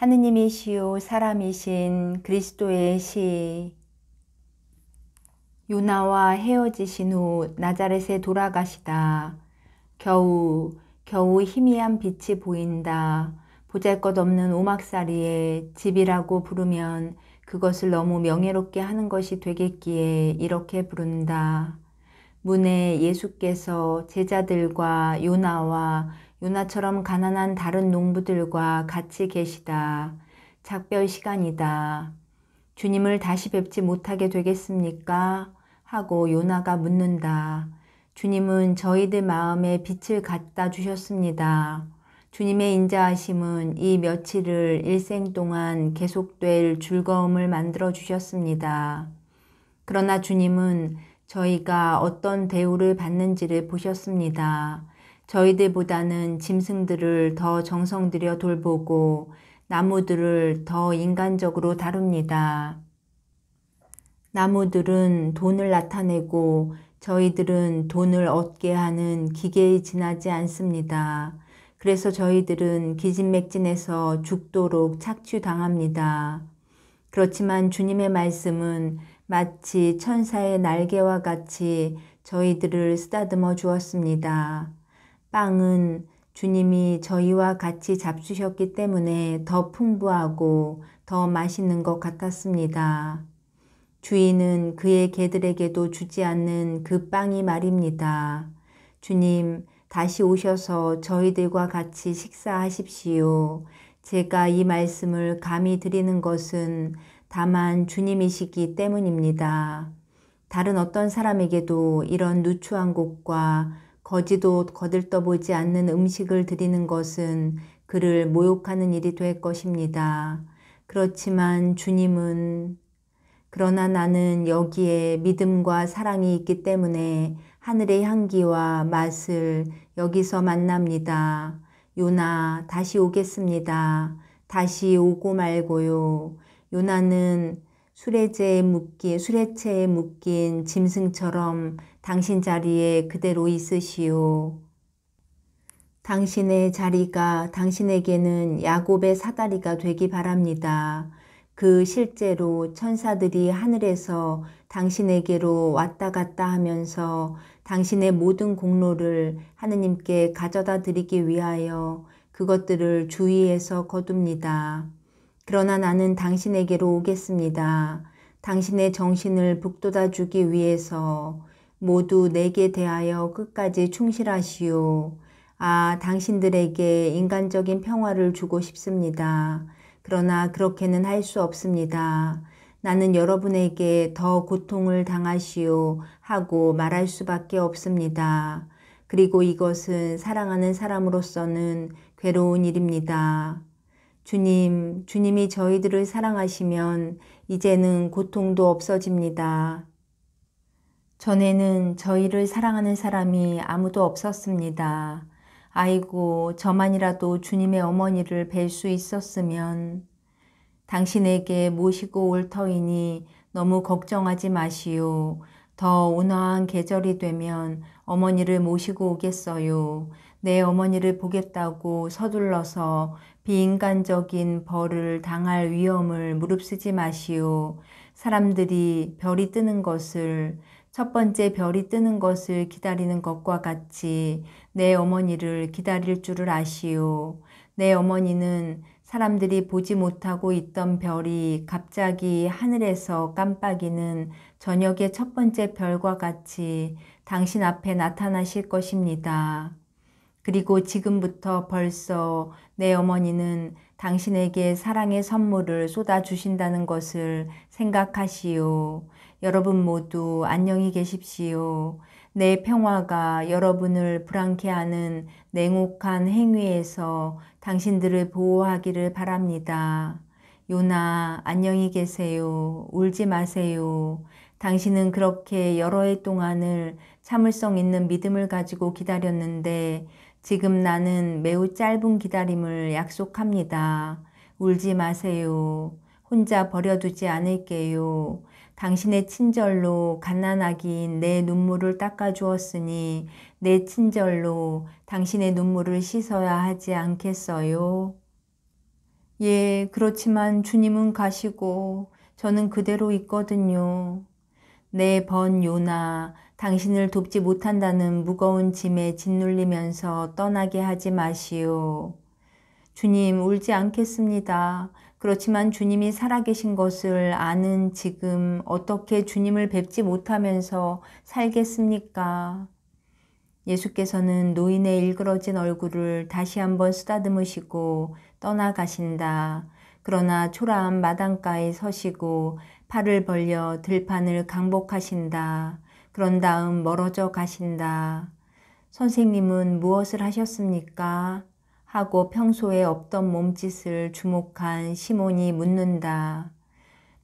하느님이시요 사람이신 그리스도의 시. 요나와 헤어지신 후 나자렛에 돌아가시다. 겨우 희미한 빛이 보인다. 보잘것없는 오막살이에 집이라고 부르면 그것을 너무 명예롭게 하는 것이 되겠기에 이렇게 부른다. 문에 예수께서 제자들과 요나처럼 가난한 다른 농부들과 같이 계시다. 작별 시간이다. 주님을 다시 뵙지 못하게 되겠습니까? 하고 요나가 묻는다. 주님은 저희들 마음에 빛을 갖다 주셨습니다. 주님의 인자하심은 이 며칠을 일생 동안 계속될 즐거움을 만들어 주셨습니다. 그러나 주님은 저희가 어떤 대우를 받는지를 보셨습니다. 저희들보다는 짐승들을 더 정성 들여 돌보고 나무들을 더 인간적으로 다룹니다. 나무들은 돈을 나타내고 저희들은 돈을 얻게 하는 기계에 지나지 않습니다. 그래서 저희들은 기진맥진해서 죽도록 착취당합니다. 그렇지만 주님의 말씀은 마치 천사의 날개와 같이 저희들을 쓰다듬어 주었습니다. 빵은 주님이 저희와 같이 잡수셨기 때문에 더 풍부하고 더 맛있는 것 같았습니다. 주인은 그의 개들에게도 주지 않는 그 빵이 말입니다. 주님, 다시 오셔서 저희들과 같이 식사하십시오. 제가 이 말씀을 감히 드리는 것은 다만 주님이시기 때문입니다. 다른 어떤 사람에게도 이런 누추한 곳과 거지도 거들떠보지 않는 음식을 드리는 것은 그를 모욕하는 일이 될 것입니다. 그렇지만 주님은 그러나 나는 여기에 믿음과 사랑이 있기 때문에 하늘의 향기와 맛을 여기서 만납니다. 요나, 다시 오겠습니다. 다시 오고 말고요. 요나는 수레체에 묶인 짐승처럼 당신 자리에 그대로 있으시오. 당신의 자리가 당신에게는 야곱의 사다리가 되기 바랍니다. 그 실제로 천사들이 하늘에서 당신에게로 왔다 갔다 하면서 당신의 모든 공로를 하느님께 가져다 드리기 위하여 그것들을 주위에서 거둡니다. 그러나 나는 당신에게로 오겠습니다. 당신의 정신을 북돋아 주기 위해서 모두 내게 대하여 끝까지 충실하시오. 당신들에게 인간적인 평화를 주고 싶습니다. 그러나 그렇게는 할 수 없습니다. 나는 여러분에게 더 고통을 당하시오 하고 말할 수밖에 없습니다. 그리고 이것은 사랑하는 사람으로서는 괴로운 일입니다. 주님이 저희들을 사랑하시면 이제는 고통도 없어집니다. 전에는 저희를 사랑하는 사람이 아무도 없었습니다. 아이고, 저만이라도 주님의 어머니를 뵐 수 있었으면. 당신에게 모시고 올 터이니 너무 걱정하지 마시오. 더 온화한 계절이 되면 어머니를 모시고 오겠어요. 내 어머니를 보겠다고 서둘러서 비인간적인 벌을 당할 위험을 무릅쓰지 마시오. 사람들이 첫 번째 별이 뜨는 것을 기다리는 것과 같이 내 어머니를 기다릴 줄을 아시오. 내 어머니는 사람들이 보지 못하고 있던 별이 갑자기 하늘에서 깜빡이는 저녁의 첫 번째 별과 같이 당신 앞에 나타나실 것입니다. 그리고 지금부터 벌써 내 어머니는 당신에게 사랑의 선물을 쏟아주신다는 것을 생각하시오. 여러분 모두 안녕히 계십시오. 내 평화가 여러분을 불안케 하는 냉혹한 행위에서 당신들을 보호하기를 바랍니다. 요나, 안녕히 계세요. 울지 마세요. 당신은 그렇게 여러 해 동안을 참을성 있는 믿음을 가지고 기다렸는데 지금 나는 매우 짧은 기다림을 약속합니다. 울지 마세요. 혼자 버려두지 않을게요. 당신의 친절로 갓난아기인 내 눈물을 닦아주었으니 내 친절로 당신의 눈물을 씻어야 하지 않겠어요? 예, 그렇지만 주님은 가시고 저는 그대로 있거든요. 내 번 요나, 당신을 돕지 못한다는 무거운 짐에 짓눌리면서 떠나게 하지 마시오. 주님, 울지 않겠습니다. 그렇지만 주님이 살아계신 것을 아는 지금 어떻게 주님을 뵙지 못하면서 살겠습니까? 예수께서는 노인의 일그러진 얼굴을 다시 한번 쓰다듬으시고 떠나가신다. 그러나 초라한 마당가에 서시고 팔을 벌려 들판을 강복하신다. 그런 다음 멀어져 가신다. 선생님은 무엇을 하셨습니까? 하고 평소에 없던 몸짓을 주목한 시몬이 묻는다.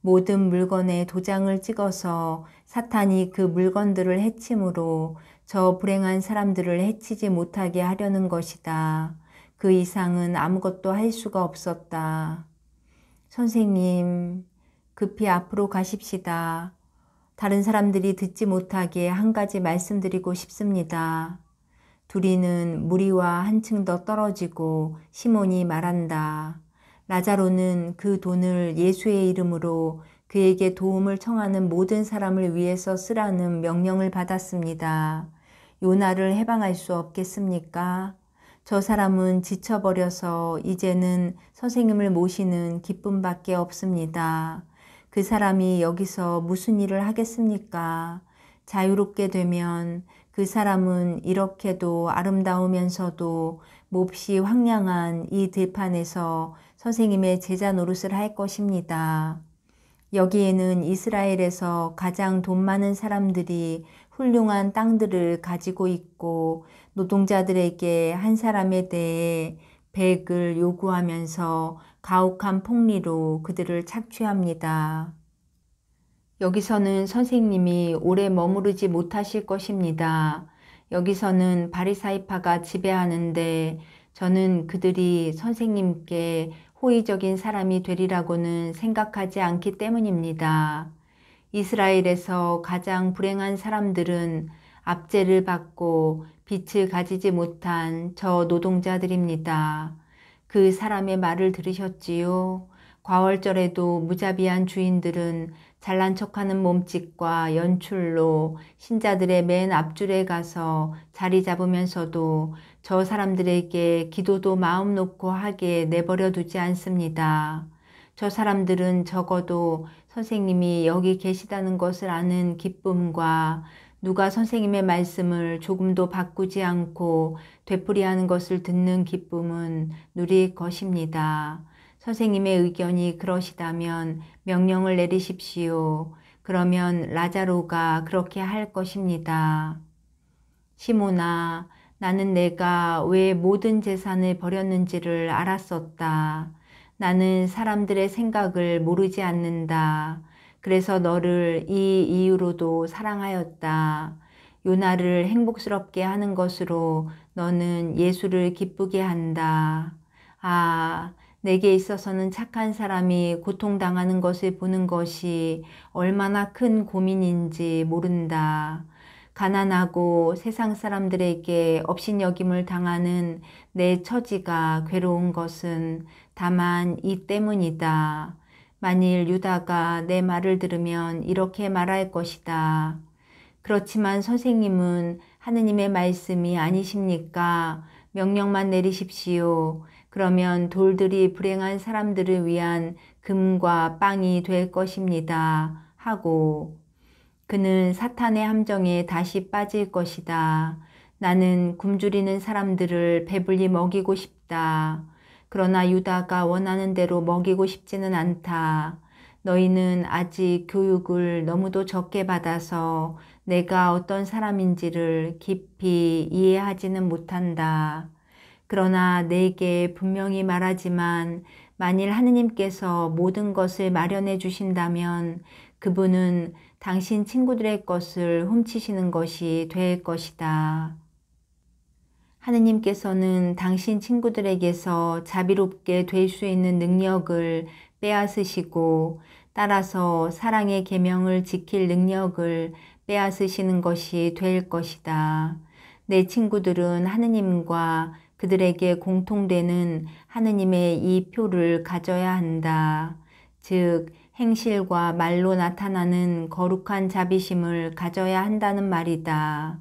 모든 물건에 도장을 찍어서 사탄이 그 물건들을 해침으로 저 불행한 사람들을 해치지 못하게 하려는 것이다. 그 이상은 아무것도 할 수가 없었다. 선생님, 급히 앞으로 가십시다. 다른 사람들이 듣지 못하게 한 가지 말씀드리고 싶습니다. 둘이는 무리와 한층 더 떨어지고 시몬이 말한다. 라자로는 그 돈을 예수의 이름으로 그에게 도움을 청하는 모든 사람을 위해서 쓰라는 명령을 받았습니다. 요나를 해방할 수 없겠습니까? 저 사람은 지쳐버려서 이제는 선생님을 모시는 기쁨밖에 없습니다. 그 사람이 여기서 무슨 일을 하겠습니까? 자유롭게 되면 그 사람은 이렇게도 아름다우면서도 몹시 황량한 이 들판에서 선생님의 제자 노릇을 할 것입니다. 여기에는 이스라엘에서 가장 돈 많은 사람들이 훌륭한 땅들을 가지고 있고 노동자들에게 한 사람에 대해 100을 요구하면서 가혹한 폭리로 그들을 착취합니다. 여기서는 선생님이 오래 머무르지 못하실 것입니다. 여기서는 바리사이파가 지배하는데 저는 그들이 선생님께 호의적인 사람이 되리라고는 생각하지 않기 때문입니다. 이스라엘에서 가장 불행한 사람들은 압제를 받고 빛을 가지지 못한 저 노동자들입니다. 그 사람의 말을 들으셨지요? 과월절에도 무자비한 주인들은 잘난 척하는 몸짓과 연출로 신자들의 맨 앞줄에 가서 자리 잡으면서도 저 사람들에게 기도도 마음 놓고 하게 내버려 두지 않습니다. 저 사람들은 적어도 선생님이 여기 계시다는 것을 아는 기쁨과 누가 선생님의 말씀을 조금도 바꾸지 않고 되풀이하는 것을 듣는 기쁨은 누릴 것입니다. 선생님의 의견이 그러시다면 명령을 내리십시오. 그러면 라자로가 그렇게 할 것입니다. 시몬아, 나는 내가 왜 모든 재산을 버렸는지를 알았었다. 나는 사람들의 생각을 모르지 않는다. 그래서 너를 이 이유로도 사랑하였다. 요나를 행복스럽게 하는 것으로 너는 예수를 기쁘게 한다. 아, 내게 있어서는 착한 사람이 고통당하는 것을 보는 것이 얼마나 큰 고민인지 모른다. 가난하고 세상 사람들에게 업신여김을 당하는 내 처지가 괴로운 것은 다만 이 때문이다. 만일 유다가 내 말을 들으면 이렇게 말할 것이다. 그렇지만 선생님은 하느님의 말씀이 아니십니까? 명령만 내리십시오. 그러면 돌들이 불행한 사람들을 위한 금과 빵이 될 것입니다. 하고 그는 사탄의 함정에 다시 빠질 것이다. 나는 굶주리는 사람들을 배불리 먹이고 싶다. 그러나 유다가 원하는 대로 먹이고 싶지는 않다. 너희는 아직 교육을 너무도 적게 받아서 내가 어떤 사람인지를 깊이 이해하지는 못한다. 그러나 내게 분명히 말하지만 만일 하느님께서 모든 것을 마련해 주신다면 그분은 당신 친구들의 것을 훔치시는 것이 될 것이다. 하느님께서는 당신 친구들에게서 자비롭게 될 수 있는 능력을 빼앗으시고 따라서 사랑의 계명을 지킬 능력을 빼앗으시는 것이 될 것이다. 내 친구들은 하느님과 그들에게 공통되는 하느님의 이 표를 가져야 한다. 즉 행실과 말로 나타나는 거룩한 자비심을 가져야 한다는 말이다.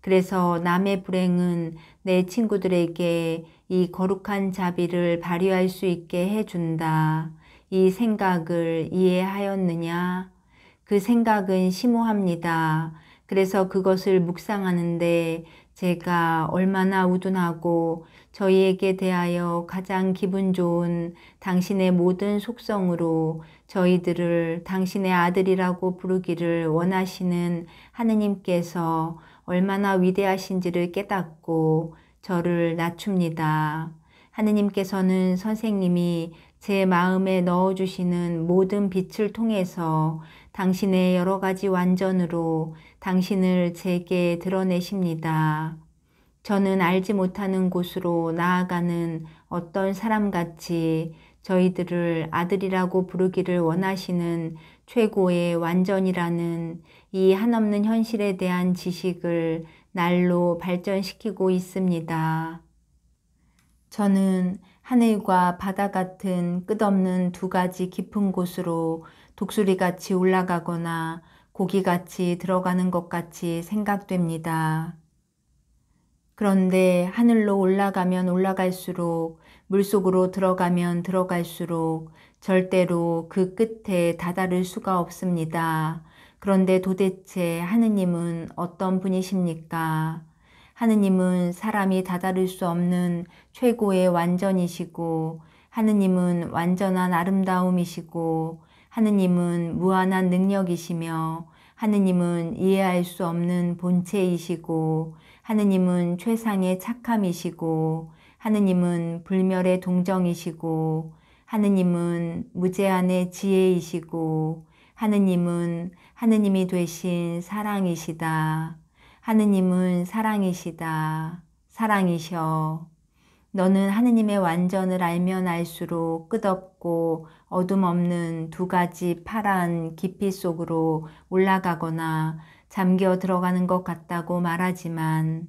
그래서 남의 불행은 내 친구들에게 이 거룩한 자비를 발휘할 수 있게 해준다. 이 생각을 이해하였느냐? 그 생각은 심오합니다. 그래서 그것을 묵상하는데 제가 얼마나 우둔하고 저희에게 대하여 가장 기분 좋은 당신의 모든 속성으로 저희들을 당신의 아들이라고 부르기를 원하시는 하느님께서 얼마나 위대하신지를 깨닫고 저를 낮춥니다. 하느님께서는 선생님이 제 마음에 넣어주시는 모든 빛을 통해서 당신의 여러 가지 완전으로 당신을 제게 드러내십니다. 저는 알지 못하는 곳으로 나아가는 어떤 사람같이 저희들을 아들이라고 부르기를 원하시는 최고의 완전이라는 이 한없는 현실에 대한 지식을 날로 발전시키고 있습니다. 저는 하늘과 바다 같은 끝없는 두 가지 깊은 곳으로 독수리같이 올라가거나 고기같이 들어가는 것 같이 생각됩니다. 그런데 하늘로 올라가면 올라갈수록 물속으로 들어가면 들어갈수록 절대로 그 끝에 다다를 수가 없습니다. 그런데 도대체 하느님은 어떤 분이십니까? 하느님은 사람이 다다를 수 없는 최고의 완전이시고 하느님은 완전한 아름다움이시고 하느님은 무한한 능력이시며 하느님은 이해할 수 없는 본체이시고 하느님은 최상의 착함이시고 하느님은 불멸의 동정이시고 하느님은 무제한의 지혜이시고 하느님은 하느님이 되신 사랑이시다. 하느님은 사랑이시다. 사랑이셔. 너는 하느님의 완전을 알면 알수록 끝없고 어둠 없는 두 가지 파란 깊이 속으로 올라가거나 잠겨 들어가는 것 같다고 말하지만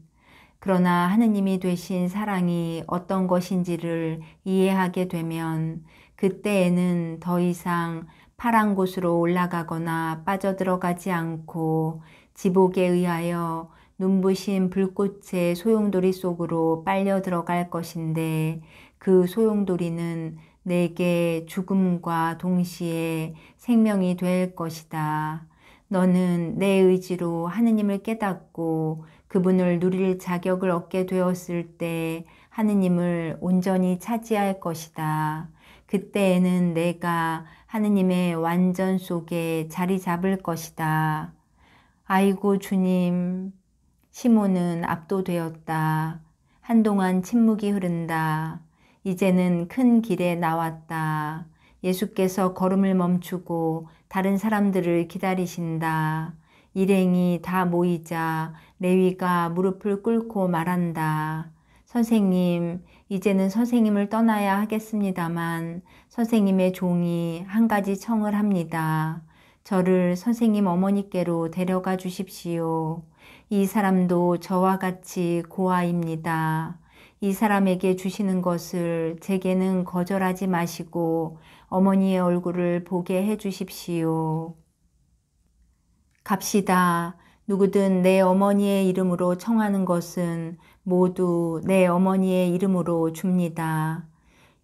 그러나 하느님이 되신 사랑이 어떤 것인지를 이해하게 되면 그때에는 더 이상 파란 곳으로 올라가거나 빠져들어가지 않고 지복에 의하여 눈부신 불꽃의 소용돌이 속으로 빨려 들어갈 것인데 그 소용돌이는 내게 죽음과 동시에 생명이 될 것이다. 너는 내 의지로 하느님을 깨닫고 그분을 누릴 자격을 얻게 되었을 때 하느님을 온전히 차지할 것이다. 그때에는 내가 하느님의 완전 속에 자리 잡을 것이다. 아이고 주님, 시몬은 압도되었다. 한동안 침묵이 흐른다. 이제는 큰 길에 나왔다. 예수께서 걸음을 멈추고 다른 사람들을 기다리신다. 일행이 다 모이자 레위가 무릎을 꿇고 말한다. 선생님, 이제는 선생님을 떠나야 하겠습니다만 선생님의 종이 한 가지 청을 합니다. 저를 선생님 어머니께로 데려가 주십시오. 이 사람도 저와 같이 고아입니다. 이 사람에게 주시는 것을 제게는 거절하지 마시고 어머니의 얼굴을 보게 해 주십시오. 갑시다. 누구든 내 어머니의 이름으로 청하는 것은 모두 내 어머니의 이름으로 줍니다.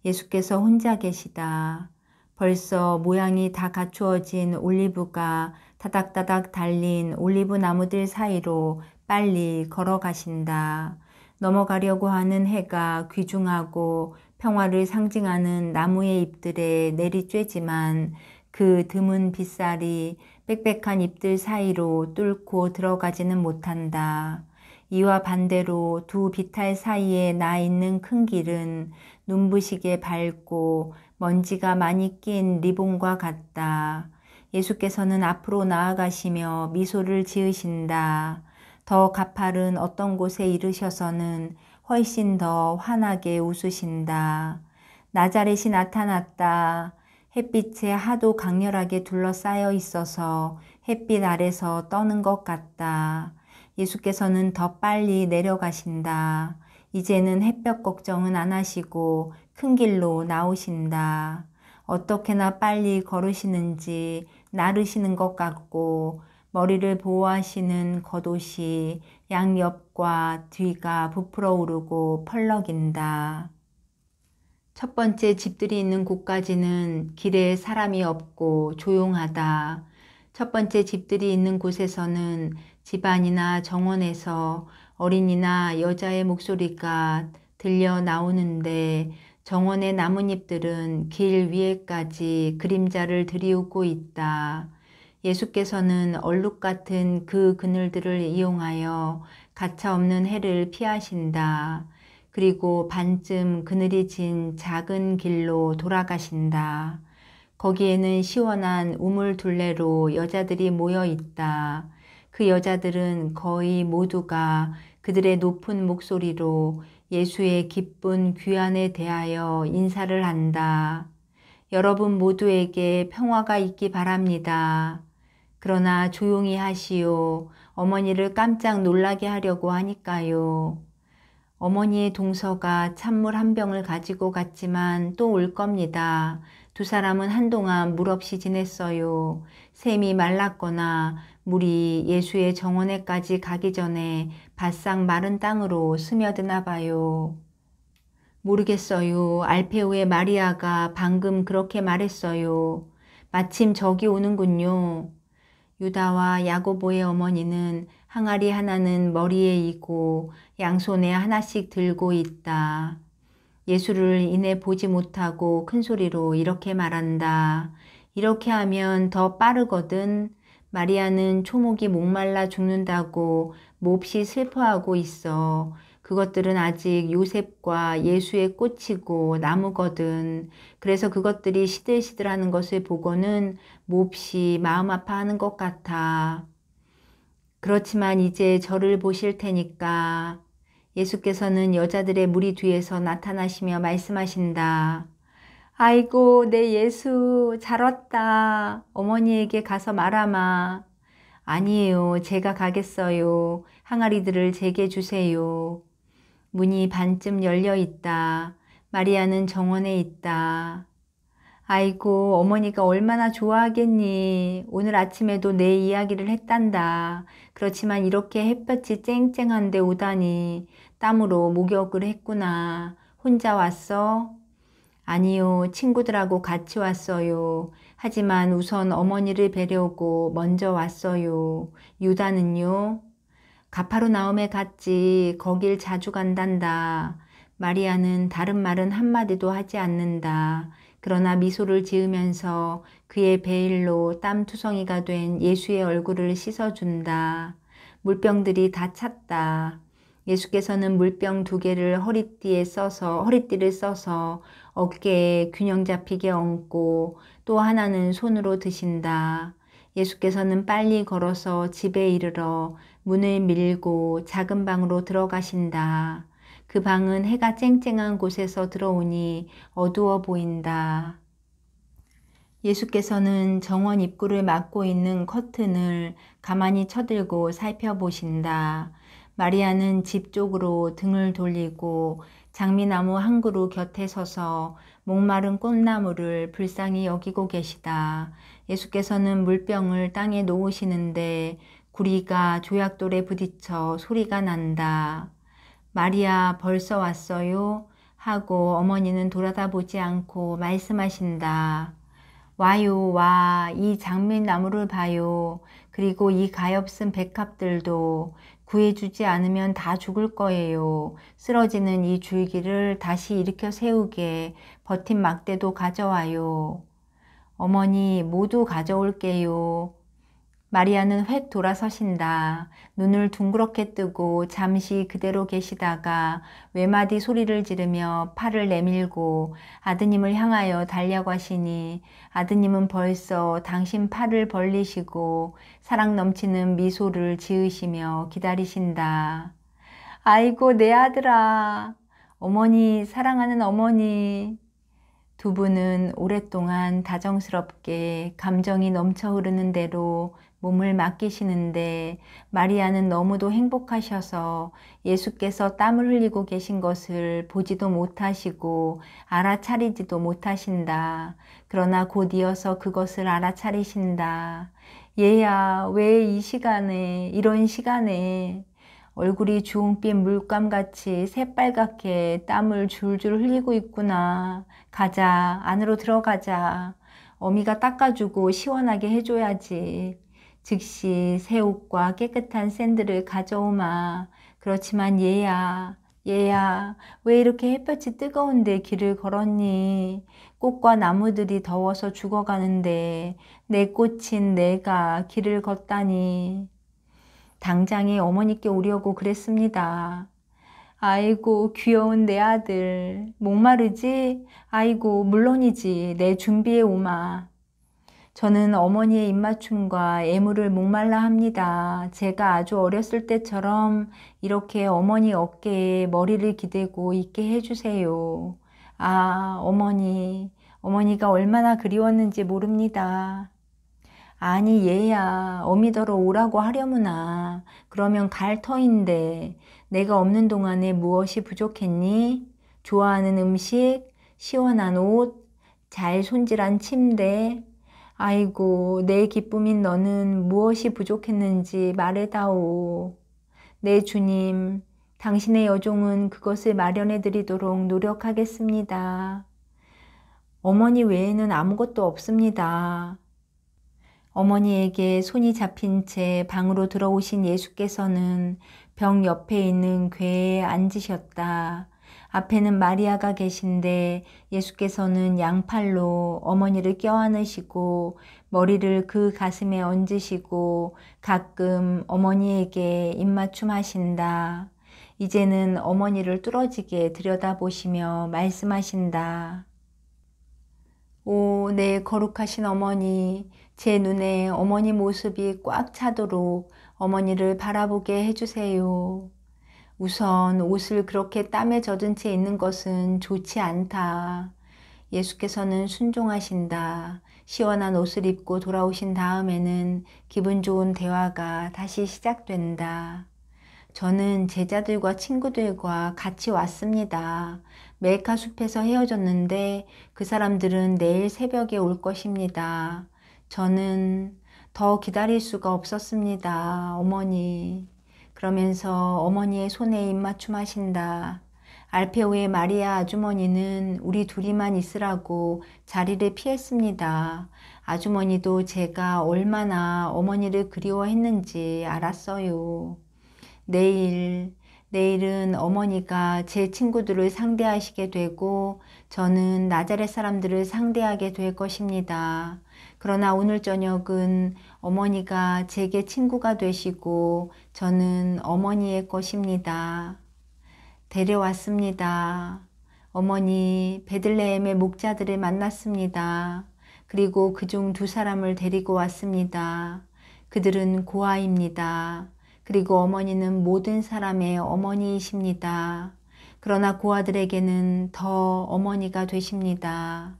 예수께서 혼자 계시다. 벌써 모양이 다 갖추어진 올리브가 다닥다닥 달린 올리브 나무들 사이로 빨리 걸어가신다. 넘어가려고 하는 해가 귀중하고 평화를 상징하는 나무의 잎들에 내리쬐지만 그 드문 빗살이 빽빽한 잎들 사이로 뚫고 들어가지는 못한다. 이와 반대로 두 비탈 사이에 나 있는 큰 길은 눈부시게 밝고 먼지가 많이 낀 리본과 같다. 예수께서는 앞으로 나아가시며 미소를 지으신다. 더 가파른 어떤 곳에 이르셔서는 훨씬 더 환하게 웃으신다. 나자렛이 나타났다. 햇빛에 하도 강렬하게 둘러싸여 있어서 햇빛 아래서 떠는 것 같다. 예수께서는 더 빨리 내려가신다. 이제는 햇볕 걱정은 안 하시고 큰 길로 나오신다. 어떻게나 빨리 걸으시는지 나르시는 것 같고 머리를 보호하시는 겉옷이 양옆과 뒤가 부풀어 오르고 펄럭인다. 첫 번째 집들이 있는 곳까지는 길에 사람이 없고 조용하다. 첫 번째 집들이 있는 곳에서는 집안이나 정원에서 어린이나 여자의 목소리가 들려 나오는데 정원의 나뭇잎들은 길 위에까지 그림자를 들이우고 있다. 예수께서는 얼룩 같은 그 그늘들을 이용하여 가차없는 해를 피하신다. 그리고 반쯤 그늘이 진 작은 길로 돌아가신다. 거기에는 시원한 우물 둘레로 여자들이 모여 있다. 그 여자들은 거의 모두가 그들의 높은 목소리로 예수의 기쁜 귀환에 대하여 인사를 한다. 여러분 모두에게 평화가 있기 바랍니다. 그러나 조용히 하시오. 어머니를 깜짝 놀라게 하려고 하니까요. 어머니의 동서가 찬물 한 병을 가지고 갔지만 또 올 겁니다. 두 사람은 한동안 물 없이 지냈어요. 샘이 말랐거나 물이 예수의 정원에까지 가기 전에 바싹 마른 땅으로 스며드나 봐요. 모르겠어요. 알페오의 마리아가 방금 그렇게 말했어요. 마침 저기 오는군요. 유다와 야고보의 어머니는 항아리 하나는 머리에 이고 양손에 하나씩 들고 있다. 예수를 이내 보지 못하고 큰 소리로 이렇게 말한다. 이렇게 하면 더 빠르거든. 마리아는 초목이 목말라 죽는다고 몹시 슬퍼하고 있어. 그것들은 아직 요셉과 예수의 꽃이고 나무거든. 그래서 그것들이 시들시들하는 것을 보고는 몹시 마음 아파하는 것 같아. 그렇지만 이제 저를 보실 테니까. 예수께서는 여자들의 무리 뒤에서 나타나시며 말씀하신다. 아이고 내 예수 잘 왔다. 어머니에게 가서 말하마. 아니에요. 제가 가겠어요. 항아리들을 제게 주세요. 문이 반쯤 열려 있다. 마리아는 정원에 있다. 아이고 어머니가 얼마나 좋아하겠니. 오늘 아침에도 내 이야기를 했단다. 그렇지만 이렇게 햇볕이 쨍쨍한데 오다니 땀으로 목욕을 했구나. 혼자 왔어? 아니요. 친구들하고 같이 왔어요. 하지만 우선 어머니를 뵈려고 먼저 왔어요. 유다는요? 가파르나움에 갔지. 거길 자주 간단다. 마리아는 다른 말은 한마디도 하지 않는다. 그러나 미소를 지으면서 그의 베일로 땀투성이가 된 예수의 얼굴을 씻어준다. 물병들이 다 찼다. 예수께서는 물병 2개를 허리띠를 써서 어깨에 균형 잡히게 얹고 또 하나는 손으로 드신다. 예수께서는 빨리 걸어서 집에 이르러 문을 밀고 작은 방으로 들어가신다. 그 방은 해가 쨍쨍한 곳에서 들어오니 어두워 보인다. 예수께서는 정원 입구를 막고 있는 커튼을 가만히 쳐들고 살펴보신다. 마리아는 집 쪽으로 등을 돌리고 장미나무 한 그루 곁에 서서 목마른 꽃나무를 불쌍히 여기고 계시다. 예수께서는 물병을 땅에 놓으시는데 구리가 조약돌에 부딪혀 소리가 난다. 마리아 벌써 왔어요? 하고 어머니는 돌아다보지 않고 말씀하신다. 와요, 와, 이 장미나무를 봐요. 그리고 이 가엾은 백합들도 구해주지 않으면 다 죽을 거예요. 쓰러지는 이 줄기를 다시 일으켜 세우게 버팀 막대도 가져와요. 어머니 모두 가져올게요. 마리아는 획 돌아서신다. 눈을 둥그렇게 뜨고 잠시 그대로 계시다가 외마디 소리를 지르며 팔을 내밀고 아드님을 향하여 달려가시니 아드님은 벌써 당신 팔을 벌리시고 사랑 넘치는 미소를 지으시며 기다리신다. 아이고 내 아들아. 어머니, 사랑하는 어머니. 두 분은 오랫동안 다정스럽게 감정이 넘쳐 흐르는 대로 몸을 맡기시는데 마리아는 너무도 행복하셔서 예수께서 땀을 흘리고 계신 것을 보지도 못하시고 알아차리지도 못하신다. 그러나 곧 이어서 그것을 알아차리신다. 얘야, 왜 이 시간에, 이런 시간에 얼굴이 주홍빛 물감같이 새빨갛게 땀을 줄줄 흘리고 있구나. 가자, 안으로 들어가자. 어미가 닦아주고 시원하게 해줘야지. 즉시 새 옷과 깨끗한 샌들을 가져오마. 그렇지만 얘야, 왜 이렇게 햇볕이 뜨거운데 길을 걸었니? 꽃과 나무들이 더워서 죽어가는데 내 꽃인 내가 길을 걷다니. 당장에 어머니께 오려고 그랬습니다. 아이고 귀여운 내 아들 목마르지? 아이고 물론이지 내 준비해 오마. 저는 어머니의 입맞춤과 애무를 목말라 합니다. 제가 아주 어렸을 때처럼 이렇게 어머니 어깨에 머리를 기대고 있게 해주세요. 아 어머니가 얼마나 그리웠는지 모릅니다. 아니 얘야 어미더러 오라고 하려무나. 그러면 갈 터인데 내가 없는 동안에 무엇이 부족했니? 좋아하는 음식, 시원한 옷, 잘 손질한 침대. 아이고 내 기쁨인 너는 무엇이 부족했는지 말해다오. 네 주님, 당신의 여종은 그것을 마련해 드리도록 노력하겠습니다. 어머니 외에는 아무것도 없습니다. 어머니에게 손이 잡힌 채 방으로 들어오신 예수께서는 병 옆에 있는 궤에 앉으셨다. 앞에는 마리아가 계신데 예수께서는 양팔로 어머니를 껴안으시고 머리를 그 가슴에 얹으시고 가끔 어머니에게 입맞춤 하신다. 이제는 어머니를 뚫어지게 들여다보시며 말씀하신다. 오, 내 거룩하신 어머니, 제 눈에 어머니 모습이 꽉 차도록 어머니를 바라보게 해주세요. 우선 옷을 그렇게 땀에 젖은 채 있는 것은 좋지 않다. 예수께서는 순종하신다. 시원한 옷을 입고 돌아오신 다음에는 기분 좋은 대화가 다시 시작된다. 저는 제자들과 친구들과 같이 왔습니다. 멜카 숲에서 헤어졌는데 그 사람들은 내일 새벽에 올 것입니다. 저는 더 기다릴 수가 없었습니다. 어머니. 그러면서 어머니의 손에 입맞춤 하신다. 알페오의 마리아 아주머니는 우리 둘이만 있으라고 자리를 피했습니다. 아주머니도 제가 얼마나 어머니를 그리워했는지 알았어요. 내일은 어머니가 제 친구들을 상대하시게 되고 저는 나자렛 사람들을 상대하게 될 것입니다. 그러나 오늘 저녁은 어머니가 제게 친구가 되시고 저는 어머니의 것입니다. 데려왔습니다. 어머니 베들레헴의 목자들을 만났습니다. 그리고 그중 2사람을 데리고 왔습니다. 그들은 고아입니다. 그리고 어머니는 모든 사람의 어머니이십니다. 그러나 고아들에게는 더 어머니가 되십니다.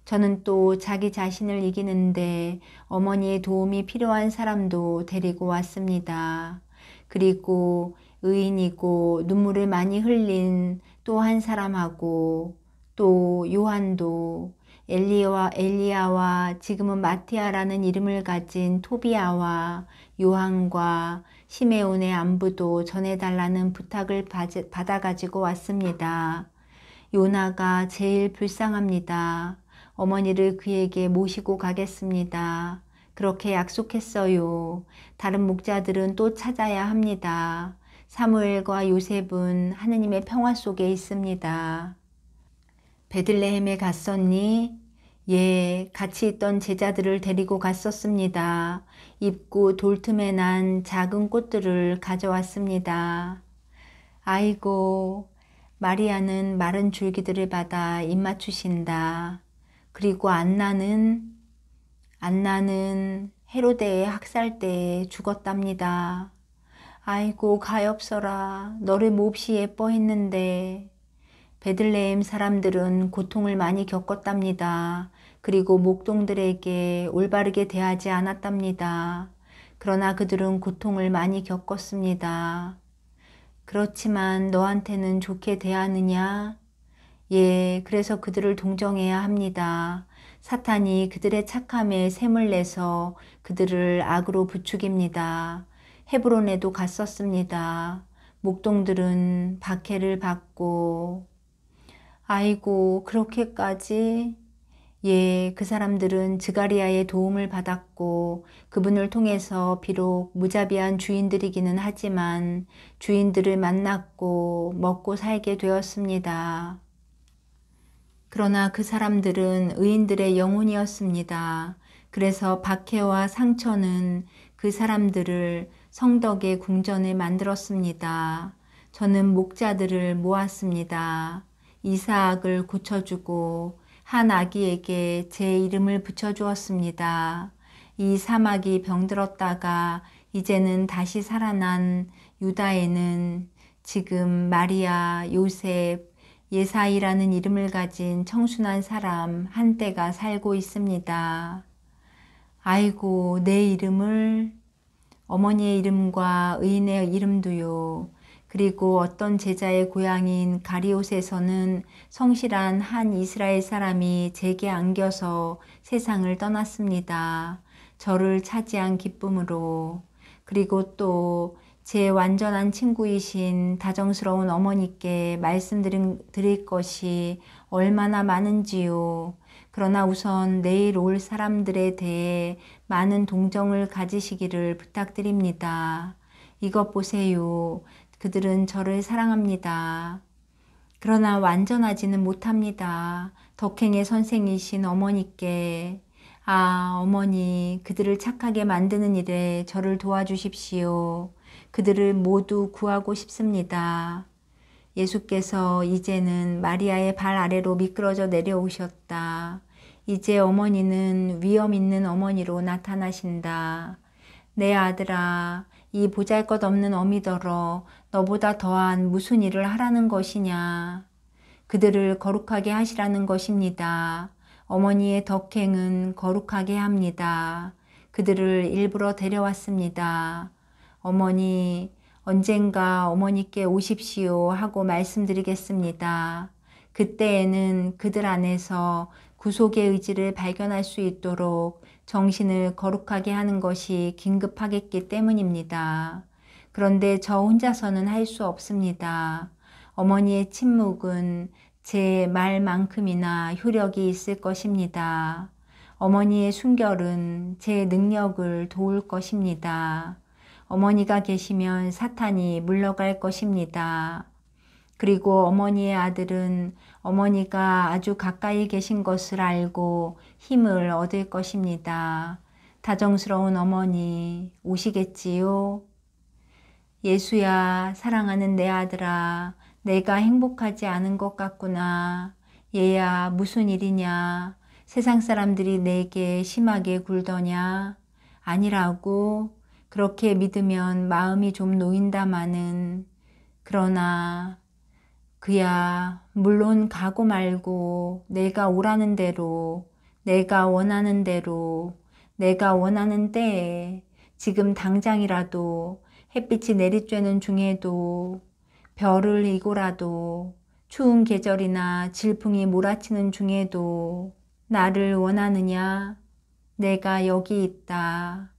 저는 또 자기 자신을 이기는데 어머니의 도움이 필요한 사람도 데리고 왔습니다. 그리고 의인이고 눈물을 많이 흘린 또 한 사람하고 또 요한도 엘리야와 지금은 마티아라는 이름을 가진 토비아와 요한과 시메온의 안부도 전해달라는 부탁을 받아가지고 왔습니다. 요나가 제일 불쌍합니다. 어머니를 그에게 모시고 가겠습니다. 그렇게 약속했어요. 다른 목자들은 또 찾아야 합니다. 사무엘과 요셉은 하느님의 평화 속에 있습니다. 베들레헴에 갔었니? 예, 같이 있던 제자들을 데리고 갔었습니다. 입구 돌틈에 난 작은 꽃들을 가져왔습니다. 아이고, 마리아는 마른 줄기들을 받아 입맞추신다. 그리고 안나는 헤로데의 학살 때에 죽었답니다. 아이고 가엾어라. 너를 몹시 예뻐했는데. 베들레헴 사람들은 고통을 많이 겪었답니다. 그리고 목동들에게 올바르게 대하지 않았답니다. 그러나 그들은 고통을 많이 겪었습니다. 그렇지만 너한테는 좋게 대하느냐? 예, 그래서 그들을 동정해야 합니다. 사탄이 그들의 착함에 샘을 내서 그들을 악으로 부추깁니다. 헤브론에도 갔었습니다. 목동들은 박해를 받고, 아이고, 그렇게까지? 예, 그 사람들은 드가리아의 도움을 받았고 그분을 통해서 비록 무자비한 주인들이기는 하지만 주인들을 만났고 먹고 살게 되었습니다. 그러나 그 사람들은 의인들의 영혼이었습니다. 그래서 박해와 상처는 그 사람들을 성덕의 궁전에 만들었습니다. 저는 목자들을 모았습니다. 이삭을 고쳐주고 한 아기에게 제 이름을 붙여주었습니다. 이 사막이 병들었다가 이제는 다시 살아난 유다에는 지금 마리아, 요셉, 예사이라는 이름을 가진 청순한 사람 한때가 살고 있습니다. 아이고, 내 이름을, 어머니의 이름과 의인의 이름도요. 그리고 어떤 제자의 고향인 가리옷에서는 성실한 한 이스라엘 사람이 제게 안겨서 세상을 떠났습니다. 저를 차지한 기쁨으로. 그리고 또 제 완전한 친구이신 다정스러운 어머니께 말씀드릴 것이 얼마나 많은지요. 그러나 우선 내일 올 사람들에 대해 많은 동정을 가지시기를 부탁드립니다. 이것 보세요. 그들은 저를 사랑합니다. 그러나 완전하지는 못합니다. 덕행의 선생이신 어머니께 어머니, 그들을 착하게 만드는 일에 저를 도와주십시오. 그들을 모두 구하고 싶습니다. 예수께서 이제는 마리아의 발 아래로 미끄러져 내려오셨다. 이제 어머니는 위엄 있는 어머니로 나타나신다. 내 아들아, 이 보잘것없는 어미더러 너보다 더한 무슨 일을 하라는 것이냐. 그들을 거룩하게 하시라는 것입니다. 어머니의 덕행은 거룩하게 합니다. 그들을 일부러 데려왔습니다. 어머니, 언젠가 어머니께 오십시오 하고 말씀드리겠습니다. 그때에는 그들 안에서 구속의 의지를 발견할 수 있도록 정신을 거룩하게 하는 것이 긴급하겠기 때문입니다. 그런데 저 혼자서는 할 수 없습니다. 어머니의 침묵은 제 말만큼이나 효력이 있을 것입니다. 어머니의 순결은 제 능력을 도울 것입니다. 어머니가 계시면 사탄이 물러갈 것입니다. 그리고 어머니의 아들은 어머니가 아주 가까이 계신 것을 알고 힘을 얻을 것입니다. 다정스러운 어머니 오시겠지요? 예수야, 사랑하는 내 아들아, 내가 행복하지 않은 것 같구나. 얘야, 무슨 일이냐? 세상 사람들이 내게 심하게 굴더냐? 아니라고? 그렇게 믿으면 마음이 좀 놓인다마는. 그러나 그야 물론 가고 말고 내가 오라는 대로, 내가 원하는 대로, 내가 원하는 때에 지금 당장이라도 햇빛이 내리쬐는 중에도 별을 이고라도 추운 계절이나 질풍이 몰아치는 중에도 나를 원하느냐? 내가 여기 있다.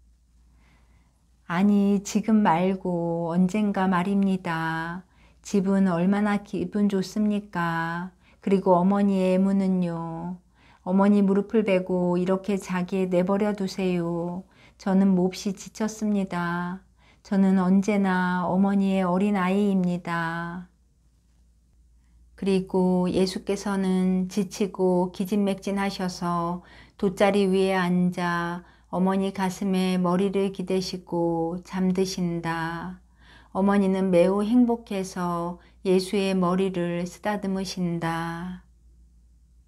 아니, 지금 말고 언젠가 말입니다. 집은 얼마나 기분 좋습니까? 그리고 어머니의 애무는요. 어머니 무릎을 베고 이렇게 자기에 내버려 두세요. 저는 몹시 지쳤습니다. 저는 언제나 어머니의 어린 아이입니다. 그리고 예수께서는 지치고 기진맥진하셔서 돗자리 위에 앉아 어머니 가슴에 머리를 기대시고 잠드신다. 어머니는 매우 행복해서 예수의 머리를 쓰다듬으신다.